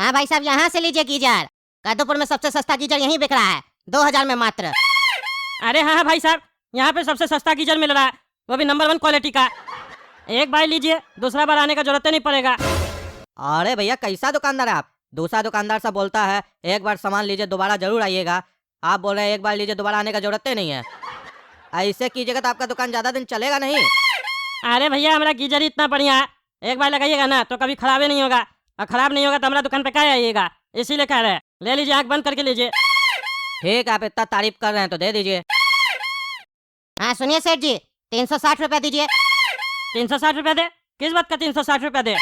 हाँ भाई साहब, यहाँ से लीजिए गीजर। कादोपुर में सबसे सस्ता गीजर यहीं बिक रहा है, 2000 में मात्र। अरे हाँ भाई साहब, यहाँ पे सबसे सस्ता गीजर मिल रहा है, वो भी नंबर 1 क्वालिटी का। एक बार लीजिए, दूसरा बार आने का जरूरत नहीं पड़ेगा। अरे भैया कैसा दुकानदार है आप? दूसरा दुकानदार सा बोलता है एक बार सामान लीजिए दोबारा जरूर आइएगा, आप बोल रहे हैं एक बार लीजिए दोबारा आने का जरूरत ही नहीं है। ऐसे कीजिएगा तो आपका दुकान ज्यादा दिन चलेगा नहीं। अरे भैया, हमारा गीजर ही इतना बढ़िया है, एक बार लगाइएगा ना तो कभी खराब ही नहीं होगा, और खराब नहीं होगा तो हमारा दुकान पे क्या आइएगा, इसीलिए कह रहे हैं। ले लीजिए, आँख बंद करके लीजिए। ठीक है, आप इतना तारीफ कर रहे हैं तो दे दीजिए। हाँ सुनिए सेठ जी, 360 रुपया दीजिए। 360 रुपया दे? किस बात का 360 रुपया दे?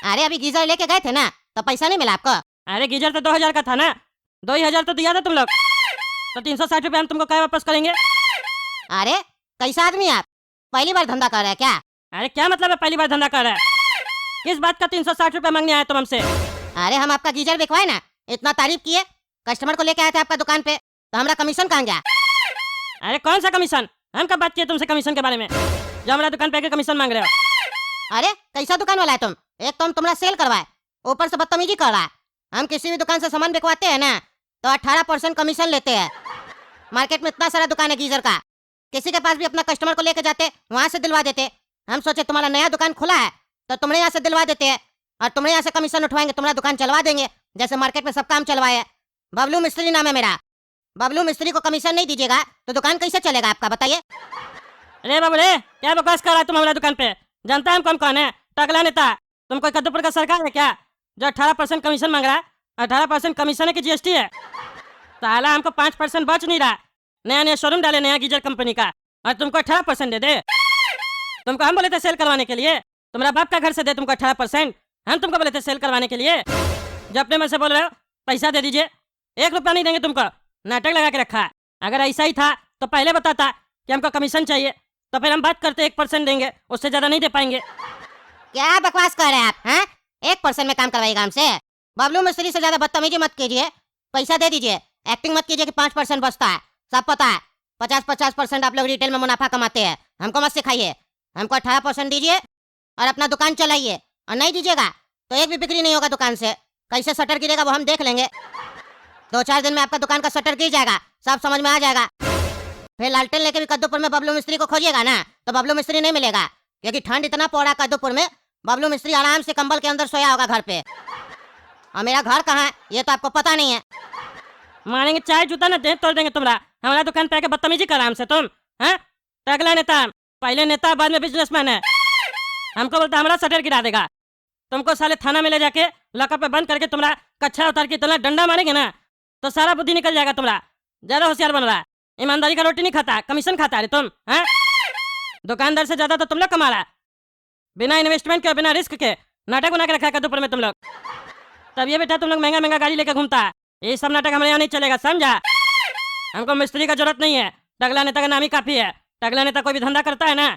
अरे अभी गीजर लेके गए थे ना, तो पैसा नहीं मिला आपको? अरे गीजर तो 2000 का था ना, 2000 तो दिया था तुम लोग, तो 360 रुपया हम तुमको क्या वापस करेंगे? अरे कैसा आदमी आप, पहली बार धंधा कर रहे हैं क्या? अरे क्या मतलब है पहली बार धंधा कर रहा है? किस बात का 360 रुपया मांगने आए तुम हमसे? अरे हम आपका गीजर बिकवाए ना, इतना तारीफ किए, कस्टमर को लेके आए थे आपका दुकान पे, तो हमारा कमीशन कहाँ गया? अरे कौन सा कमीशन? हम कब बात किए तुमसे कमीशन के बारे में, जो हमारा दुकान पे आके कमीशन मांग रहे हो? अरे कैसा दुकान वाला है तुम, एक तो हम तुम्हारा सेल करवाए, ऊपर से बदतमीजी कर रहा है। हम किसी भी दुकान से सामान बिकवाते हैं ना तो 18% कमीशन लेते हैं। मार्केट में इतना सारा दुकान है गीजर का, किसी के पास भी अपना कस्टमर को लेके जाते वहां से दिलवा देते। हम सोचे तुम्हारा नया दुकान खुला है तो तुम्हारे यहाँ से दिलवा देते हैं, और तुम्हारे यहाँ से कमीशन उठवाएंगे, तुम्हारा दुकान चलवा देंगे, जैसे मार्केट में सब काम चलवाए। बबलू मिस्त्री नाम है मेरा। बबलू मिस्त्री को कमीशन नहीं दीजिएगा तो दुकान कैसे चलेगा आपका, बताइए। अरे बाबू रे, क्या बकवास कर रहा है तुम हमारे दुकान पे? जानता है हम कौन है? टकला नेता। तुम कोई कद्दूपुर का सरकार है क्या जो 18% कमीशन मांग रहा है? 18% कमीशन है कि जीएसटी है? साला हमको 5% बच नहीं रहा, नया नया शोरूम डाले नया गीजर कंपनी का, और तुमको 18% दे दे? तुमको हम बोले थे सेल करवाने के लिए, तुम्हारा बाप का घर से दे तुमको 18%, हम तुमको बोले थे सेल करवाने के लिए? जो अपने मन से बोल रहे हो, पैसा दे दीजिए, 1 रुपया नहीं देंगे तुमको। नाटक लगा के रखा है। अगर ऐसा ही था तो पहले बताता कि हमको कमीशन चाहिए, तो फिर हम बात करते 1% देंगे, उससे ज्यादा नहीं दे पाएंगे। क्या बकवास कर रहे हैं आप? हैं 1% में काम करवाएगा हमसे? बबलू मिस्त्री से ज्यादा बदतमीजी मत कीजिए, पैसा दे दीजिए। एक्टिंग मत कीजिए कि 5% बचता है, सब पता है। 50-50% आप लोग रिटेल में मुनाफा कमाते हैं, हमको मत सिखाइए। हमको 18% दीजिए और अपना दुकान चलाइए, और नहीं दीजिएगा तो एक भी बिक्री नहीं होगा दुकान से। कैसे शटर गिरेगा वो हम देख लेंगे। 2-4 दिन में आपका दुकान का शटर गिर जाएगा, सब समझ में आ जाएगा। फिर लालटेन लेके भी कद्दूपुर में बबलू मिस्त्री को खोजिएगा ना तो बबलू मिस्त्री नहीं मिलेगा, क्योंकि ठंड इतना पड़ा कद्दूपुर में, बबलू मिस्त्री आराम से कंबल के अंदर सोया होगा घर पे। और मेरा घर कहाँ है ये तो आपको पता नहीं है। मारेंगे चाय जूता ना दे तोड़ देंगे तुम्हारा। हमारा दुकान पे आके बदतमीजी कर हमसे तुम, हैं? टकला नेता, पहले नेता बाद में बिजनेसमैन है। हमको बोलता हमारा शटर गिरा देगा, तुमको साले थाना में ले जाके लॉकअप पे बंद करके तुम्हारा कच्छा उतार के इतना डंडा मारेंगे ना तो सारा बुद्धि निकल जाएगा तुम्हारा। ज्यादा होशियार बन रहा है, ईमानदारी का रोटी नहीं खाता, कमीशन खाता है तुम, हैं? दुकानदार से ज्यादा तो तुम लोग कमा रहा है, बिना इन्वेस्टमेंट के और बिना रिस्क के नाटक बना के रखा है कद्दूपुर में तुम लोग। तब ये बेटा तुम लोग महंगा महंगा गाड़ी लेकर घूमता है, ये सब नाटक हमारे यहाँ नहीं चलेगा, समझा? हमको मिस्त्री का जरूरत नहीं है, टकला नेता का नाम ही काफी है। टकला नेता कोई भी धंधा करता है ना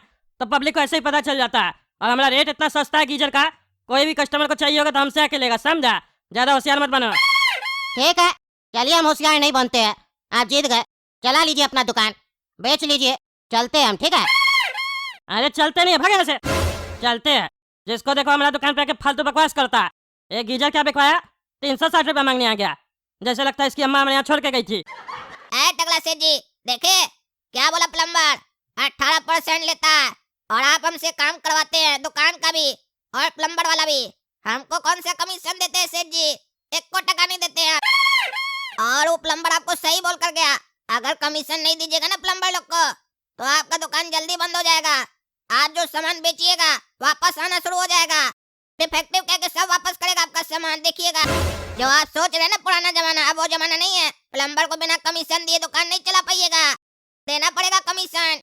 तो पब्लिक को ऐसे ही पता चल जाता है, और हमारा रेट इतना सस्ता है गीजर का, कोई भी कस्टमर को चाहिए होगा तो हमसे आके लेगा, समझा? ज्यादा होशियार मत बनो। ठीक है, चलिए हम होशियार नहीं बनते हैं, आप जीत गए। चला लीजिए अपना दुकान, बेच लीजिए, चलते हैं हम, ठीक है? अरे चलते नहीं, भाग यहाँ से। चलते हैं, जिसको देखो हमारा दुकान पे आके फालतू बकवास करता है। एक गीजर क्या बिकवाया, 360 रुपया मांगने आ गया, जैसे लगता है इसकी अम्मा हमारे यहाँ छोड़ के गई थी। टकला सेठ जी देखे क्या बोला प्लम्बर, 18% लेता है, और आप हमसे काम करवाते हैं दुकान का भी और प्लम्बर वाला भी। हमको कौन सा कमीशन देते हैं सेठ जी, 1 टका नहीं देते हैं आप। और वो प्लम्बर आपको सही बोल कर गया, अगर कमीशन नहीं दीजिएगा ना प्लम्बर लोग को तो आपका दुकान जल्दी बंद हो जाएगा। आप जो सामान बेचिएगा वापस आना शुरू हो जाएगा, डिफेक्टिव कह के सब वापस करेगा आपका सामान, देखिएगा। जो आप सोच रहे हैं ना पुराना जमाना, अब वो जमाना नहीं है। प्लम्बर को बिना कमीशन दिए दुकान नहीं चला पाइएगा, देना पड़ेगा कमीशन।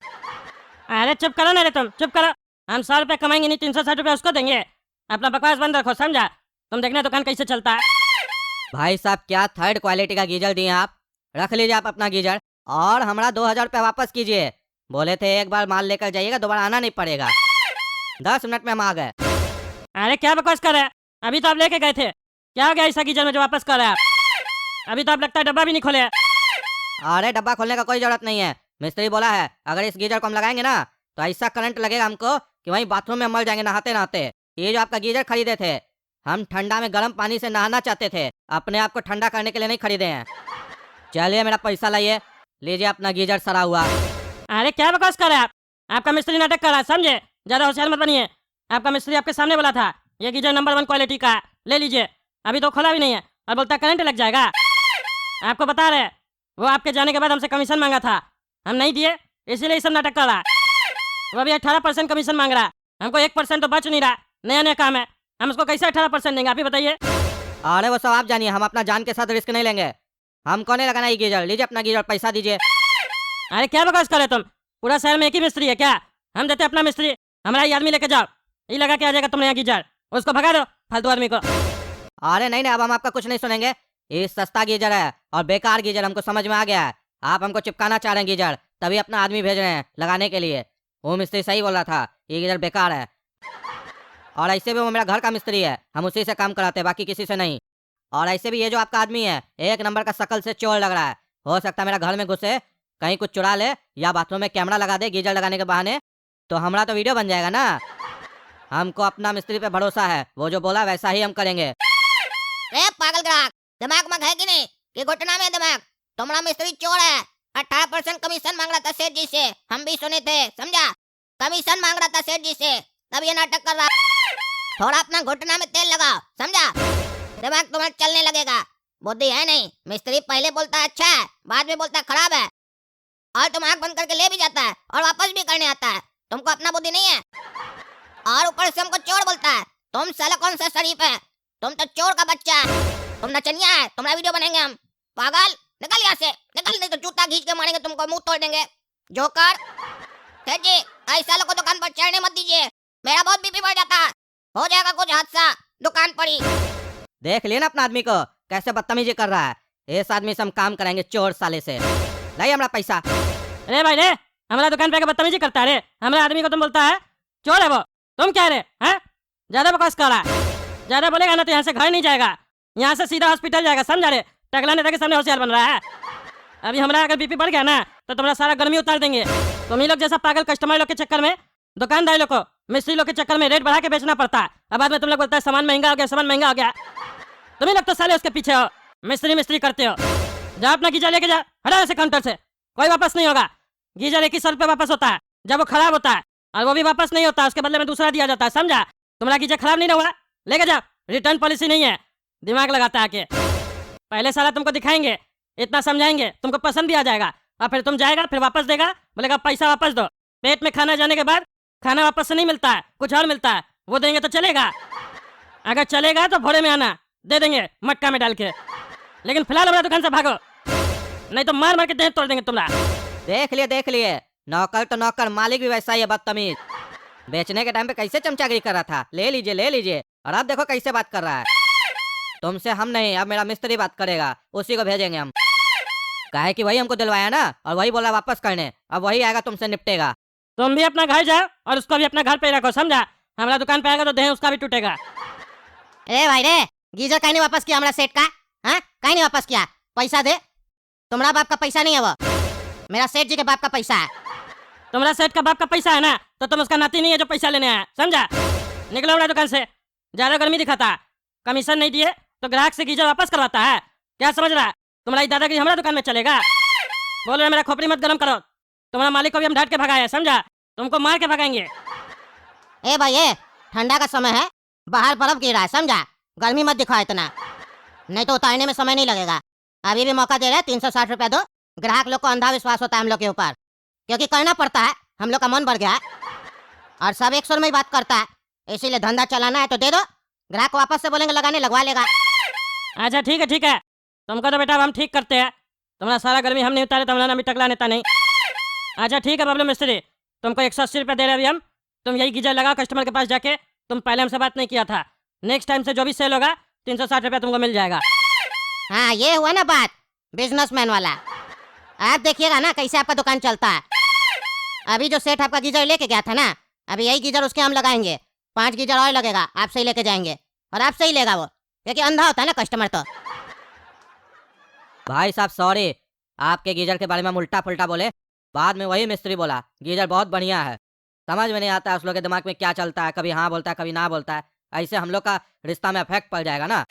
अरे चुप करो ना रे, तुम चुप करो। हम 100 रुपया कमाएंगे नहीं, 360 रुपया उसको देंगे। अपना बकवास बंद रखो, समझा? तुम देखना दुकान कैसे चलता है। भाई साहब क्या 3rd क्वालिटी का गीजर दिए आप, रख लीजिए आप अपना गीजर, और हमारा 2000 रुपया वापस कीजिए। बोले थे एक बार माल लेकर जाइएगा, दोबारा आना नहीं पड़ेगा। 10 मिनट में हम आ गए। अरे क्या बकवास कर रहे हैं, अभी तो आप लेके गए थे, क्या हो गया ऐसा गीजर में जो वापस कर रहे हैं आप? अभी तो आप लगता है डब्बा भी नहीं खोले। अरे डब्बा खोलने का कोई जरूरत नहीं है, मिस्त्री बोला है अगर इस गीजर को हम लगाएंगे ना तो ऐसा करंट लगेगा हमको कि वहीं बाथरूम में मर जाएंगे नहाते नहाते। ये जो आपका गीजर खरीदे थे हम ठंडा में गर्म पानी से नहाना चाहते थे, अपने आप को ठंडा करने के लिए नहीं खरीदे हैं। चलिए मेरा पैसा लाइए, लीजिए अपना गीजर सड़ा हुआ। अरे क्या बकवास कर रहे हैं आप? आपका मिस्त्री नाटक कर रहा है, समझे? ज्यादा होशियार मत बनिए। आपका मिस्त्री आपके सामने बोला था ये गीजर नंबर 1 क्वालिटी का है, ले लीजिए। अभी तो खोला भी नहीं है और बोलता करंट लग जाएगा। आपको बता रहे हैं, वो आपके जाने के बाद हमसे कमीशन मांगा था, हम नहीं दिए, इसीलिए ये सब नाटक कर रहा है। वो अभी 18% कमीशन मांग रहा है, हमको 1% तो बच नहीं रहा। नया नया काम है, हम उसको कैसे 18% देंगे, आप ही बताइए। अरे वो सब आप जानिए, हम अपना जान के साथ रिस्क नहीं लेंगे। हमको नहीं लगाना ये गीजर, लीजिए अपना गीजर, पैसा दीजिए। अरे क्या बकवास कर रहे तुम? पूरा शहर में एक ही मिस्त्री है क्या? हम देते अपना मिस्त्री, हमारा ये आदमी लेके जाओ, ये लगा के आ जाएगा तुमने यहाँ गीजर, उसको भगा दो फालतू आदमी को। अरे नहीं नहीं, अब हम आपका कुछ नहीं सुनेंगे। ये सस्ता गीजर है और बेकार गीजर, हमको समझ में आ गया है। आप हमको चिपकाना चाह रहे हैं गीजर, तभी अपना आदमी भेज रहे हैं लगाने के लिए। वो मिस्त्री सही बोल रहा था, ये गीजर बेकार है। और ऐसे भी वो मेरा घर का मिस्त्री है, हम उसी से काम कराते हैं, बाकी किसी से नहीं। और ऐसे भी ये जो आपका आदमी है, एक नंबर का शकल से चोर लग रहा है। हो सकता है मेरा घर में घुसे, कहीं कुछ चुरा ले, या बाथरूम में कैमरा लगा दे गीजर लगाने के बहाने, तो हमारा तो वीडियो बन जाएगा ना। हमको अपना मिस्त्री पे भरोसा है, वो जो बोला वैसा ही हम करेंगे। रे पागल ग्राहक, दिमाग मत है कि नहीं कि घुटना में दिमाग? तुम्हारा मिस्त्री चोर है, 18% कमीशन मांग रहा था सेठ जी से, हम भी सुने थे, समझा? कमीशन मांग रहा था सेठ जी से, तब ये नाटक कर रहा। थोड़ा अपना घुटना में तेल लगाओ, समझा? दिमाग तुम्हारा चलने लगेगा। बुद्धि है नहीं, मिस्त्री पहले बोलता है अच्छा है, बाद में बोलता है खराब है, और तुम आंख बंद करके ले भी जाता है और वापस भी करने आता है। तुमको अपना बुद्धि नहीं है, और ऊपर से हमको चोर बोलता है। तुम साला कौन सा शरीफ है? तुम तो चोर का बच्चा है, तुम नचनिया है, तुम्हारा वीडियो बनेंगे हम। पागल, निकल यहाँ से, निकल, नहीं तो जूता खींच के मारेंगे तुमको, मुंह तोड़ देंगे। जोकर, सेठ जी, ऐसा लोग को दुकान पर चढ़ने मत दीजिए, मेरा बहुत बीपी बढ़ जाता है, हो जाएगा कुछ हादसा, दुकान पड़ी। देख लिए ना अपना आदमी को, कैसे बदतमीजी कर रहा है। इस आदमी से हम काम कराएंगे, चोर साले से। लाइए हमारा पैसा। अरे भाई रे, हमारा दुकान पे आके बदतमीजी करता है रे, हमारे आदमी को तुम बोलता है चोर है वो, तुम क्या रे हैं? ज्यादा बकवास कर रहा है, ज्यादा बोलेगा ना तो यहाँ से घर नहीं जाएगा, यहाँ से सीधा हॉस्पिटल जाएगा, समझा रे? टकला नेता के सामने होशियार बन रहा है। अभी हमारा अगर बीपी बढ़ गया ना तो तुम्हारा सारा गर्मी उतार देंगे। तुम ही लोग जैसा पागल कस्टमर लोग के चक्कर में, दुकानदार लोग को, मिस्त्री लोग के चक्कर में रेट बढ़ा के बेचना पड़ता है। अब बाद में तुम लोग बोलता है सामान महंगा हो गया, सामान महंगा हो गया। तुम ही लोग तो साले उसके पीछे हो, मिस्त्री मिस्त्री करते हो। जाओ अपना गीजर लेके जा, हटा से काउंटर से, कोई वापस नहीं होगा। गीजर 21 रुपये वापस होता है जब वो खराब होता है, और वो भी वापस नहीं होता, उसके बदले में दूसरा दिया जाता है, समझा? तुम्हारा गीजर खराब नहीं हुआ, लेके जाओ, रिटर्न पॉलिसी नहीं है। दिमाग लगाता है आके, पहले साला तुमको दिखाएंगे, इतना समझाएंगे, तुमको पसंद भी आ जाएगा, और फिर तुम जाएगा, फिर वापस देगा, बोलेगा पैसा वापस दो। पेट में खाना जाने के बाद खाना वापस से नहीं मिलता है, कुछ और मिलता है, वो देंगे तो चलेगा। अगर चलेगा तो भोरे में आना, दे देंगे मटका में डाल के, लेकिन फिलहाल हमारा दुकान से भागो, नहीं तो मार मार के देह तोड़ देंगे तुम्हारा। देख लिए, नौकर तो नौकर, मालिक भी वैसा ही है, बदतमीज। बेचने के टाइम पे कैसे चमचागिरी कर रहा था, ले लीजिए, और अब देखो कैसे बात कर रहा है। तुमसे हम नहीं, अब मेरा मिस्त्री बात करेगा, उसी को भेजेंगे हम। काहे कि वही हमको दिलवाया ना, और वही बोला वापस करने, अब वही आएगा तुमसे निपटेगा। तुम भी अपना घर जाओ और उसको भी अपना घर पे रखो, समझा? हमारा दुकान पे आएगा तो देह उसका भी टूटेगा। ए भाई रे, गीजर काहे नहीं वापस किया हमारा सेठ का? हाँ, काहे नहीं वापस किया? पैसा दे। तुम्हारा बाप का पैसा नहीं है वो, मेरा सेठ जी के बाप का पैसा है। तुम्हारा सेठ का बाप का पैसा है ना, तो तुम उसका नाती नहीं है जो पैसा लेने आया, समझा? निकलो हमारा दुकान से, ज्यादा गर्मी दिखाता है, कमीशन नहीं दिए तो ग्राहक से गीजर वापस करवाता है, क्या समझ रहा है? तुम्हारी दादागिरी हमारा दुकान में चलेगा? बोल रहे मेरा खोपड़ी मत गरम करो, तुम्हारा मालिक को भी हम डांट के भगाया, समझा? तुमको मार के भगाएंगे। ए भाई ए, ठंडा का समय है, बाहर बर्फ गिर रहा है, समझा? गर्मी मत दिखाओ इतना, नहीं तो उतारने में समय नहीं लगेगा। अभी भी मौका दे रहे हैं, 360 रुपया दो। ग्राहक लोग को अंधा विश्वास होता है हम लोग के ऊपर, क्योंकि करना पड़ता है, हम लोग का मन बढ़ गया है, और सब एक सुर में ही बात करता है, इसीलिए धंधा चलाना है तो दे दो, ग्राहक वापस से बोलेंगे लगाने, लगवा लेगा। अच्छा ठीक है, तुमको तो बेटा अब हम ठीक करते हैं, तुम्हारा सारा गर्मी हम नहीं उतारे तो हमारा नाम भी टकला नेता नहीं। अच्छा ठीक है बबलू मिस्त्री, तुमको 180 रुपया दे रहे अभी हम, तुम यही गीजर लगाओ कस्टमर के पास जाके, तुम पहले हमसे बात नहीं किया था, नेक्स्ट टाइम से जो भी सेल होगा 360 रुपया तुमको मिल जाएगा। हाँ, ये हुआ ना बात बिजनेसमैन वाला। आप देखिएगा ना कैसे आपका दुकान चलता है। अभी जो सेठ आपका गीजर लेके गया था ना, अभी यही गीजर उसके हम लगाएंगे, 5 गीजर और लगेगा, आपसे ही लेके जाएंगे, और आपसे ही लेगा वो, क्योंकि अंधा होता है ना कस्टमर तो। भाई साहब सॉरी, आपके गीजर के बारे में हम उल्टा पुल्टा बोले, बाद में वही मिस्त्री बोला गीजर बहुत बढ़िया है। समझ में नहीं आता उस लोग के दिमाग में क्या चलता है, कभी हाँ बोलता है कभी ना बोलता है। ऐसे हम लोग का रिश्ता में इफेक्ट पड़ जाएगा ना।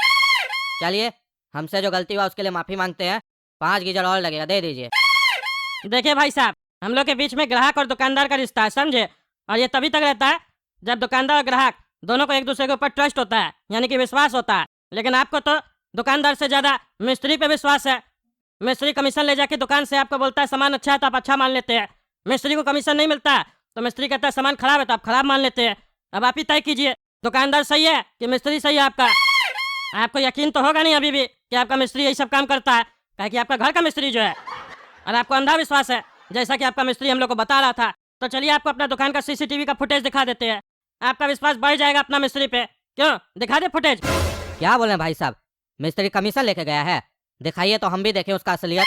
चलिए, हमसे जो गलती हुआ उसके लिए माफी मांगते हैं। 5 गीजर और लगेगा, दे दीजिए। देखिए भाई साहब, हम लोग के बीच में ग्राहक और दुकानदार का रिश्ता है, समझे? और ये तभी तक रहता है जब दुकानदार और ग्राहक दोनों को एक दूसरे के ऊपर ट्रस्ट होता है, यानी कि विश्वास होता है। लेकिन आपको तो दुकानदार से ज्यादा मिस्त्री पे विश्वास है। मिस्त्री कमीशन ले जाके दुकान से आपको बोलता है सामान अच्छा है तो आप अच्छा मान लेते हैं। मिस्त्री को कमीशन नहीं मिलता है तो मिस्त्री कहता है सामान खराब है तो आप खराब मान लेते हैं। अब आप ही तय कीजिए, दुकानदार सही है कि मिस्त्री सही है आपका? आपको यकीन तो होगा नहीं अभी भी कि आपका मिस्त्री यही सब काम करता है, कि आपका घर का मिस्त्री जो है। और आपको अंधा विश्वास है, जैसा कि आपका मिस्त्री हम लोग को बता रहा था। तो चलिए आपको अपना दुकान का सीसीटीवी का फुटेज दिखा देते हैं, आपका विश्वास बढ़ जाएगा अपना मिस्त्री पे। क्यों, दिखा दे फुटेज। क्या बोले भाई साहब, मिस्त्री कमीशन लेके गया है? दिखाइए तो हम भी देखें उसका असलियत।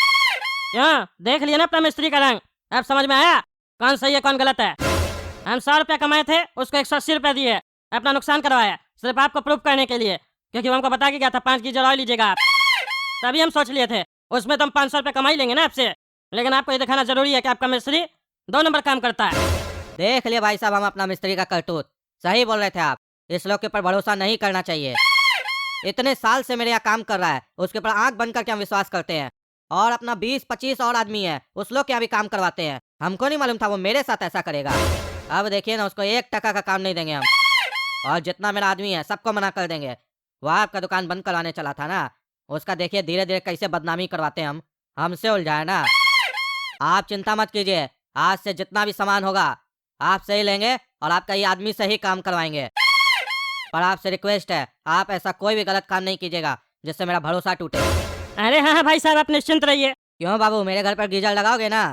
क्यों, देख लिया ना अपना मिस्त्री का रंग? अब समझ में आया कौन सही है कौन गलत है? हम 100 रुपया कमाए थे, उसको 180 रुपया दिए, अपना नुकसान करवाया सिर्फ आपको प्रूफ करने के लिए, क्योंकि वो हमको बता के गया था 5 गीजर और लीजिएगा आप। तभी हम सोच लिए थे उसमें तो हम 500 रुपया कमा ही लेंगे ना आपसे। लेकिन आपको ये दिखाना जरूरी है कि आपका मिस्त्री 2 नंबर काम करता है। देख लिए भाई साहब हम अपना मिस्त्री का करतूत। सही बोल रहे थे आप, इस लोग के ऊपर भरोसा नहीं करना चाहिए। इतने साल से मेरे यहाँ काम कर रहा है, उसके ऊपर आंख बंद करके हम विश्वास करते हैं। और अपना 20-25 और आदमी है, उस लोग के यहाँ भी काम करवाते हैं। हमको नहीं मालूम था वो मेरे साथ ऐसा करेगा। अब देखिए ना, उसको 1 टका का काम नहीं देंगे हम। और जितना मेरा आदमी है सबको मना कर देंगे। वह आपका दुकान बंद कराने चला था ना, उसका देखिए धीरे धीरे कैसे बदनामी करवाते हैं हम। हमसे उलझाए ना। आप चिंता मत कीजिए, आज से जितना भी सामान होगा आप से ही लेंगे और आपका ये आदमी से ही काम करवाएंगे। पर आपसे रिक्वेस्ट है, आप ऐसा कोई भी गलत काम नहीं कीजिएगा जिससे मेरा भरोसा टूटे। अरे हाँ हाँ भाई साहब, आप निश्चिंत रहिए। क्यों बाबू, मेरे घर पर गीजर लगाओगे ना?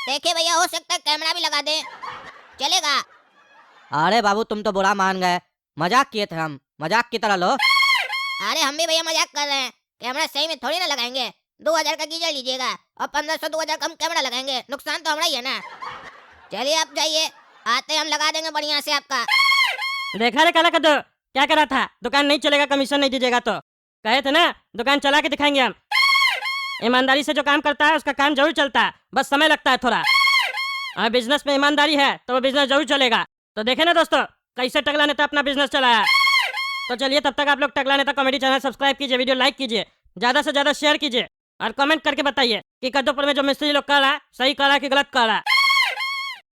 देखिए भैया, हो सकता है कैमरा भी लगा दे, चलेगा? अरे बाबू, तुम तो बुरा मान गए। मजाक किए थे हम, मजाक की तरह लो। अरे हम भी भैया मजाक कर रहे हैं, कैमरा सही में थोड़ी ना लगाएंगे। 2000 का गीजर लीजिएगा और 1500-2000 कम कैमरा लगाएंगे, नुकसान तो हमारा ही है ना। चलिए आप जाइए, आते हैं हम लगा देंगे बढ़िया से आपका। देखा रे काला कद्दू, क्या करा था? दुकान नहीं चलेगा कमीशन नहीं दीजिएगा तो। कहे थे ना दुकान चला के दिखाएंगे हम। ईमानदारी से जो काम करता है उसका काम जरूर चलता है, बस समय लगता है थोड़ा। और बिजनेस में ईमानदारी है तो वो बिजनेस जरूर चलेगा। तो देखे ना दोस्तों, कैसे टकला नेता अपना बिजनेस चलाया। तो चलिए, तब तक आप लोग टकला नेता कॉमेडी चैनल सब्सक्राइब कीजिए, वीडियो लाइक कीजिए, ज्यादा से ज्यादा शेयर कीजिए और कमेंट करके बताइए कि कद्दूपुर में जो मिस्त्री लोग कर रहा है सही कर रहा है कि गलत कर रहा है।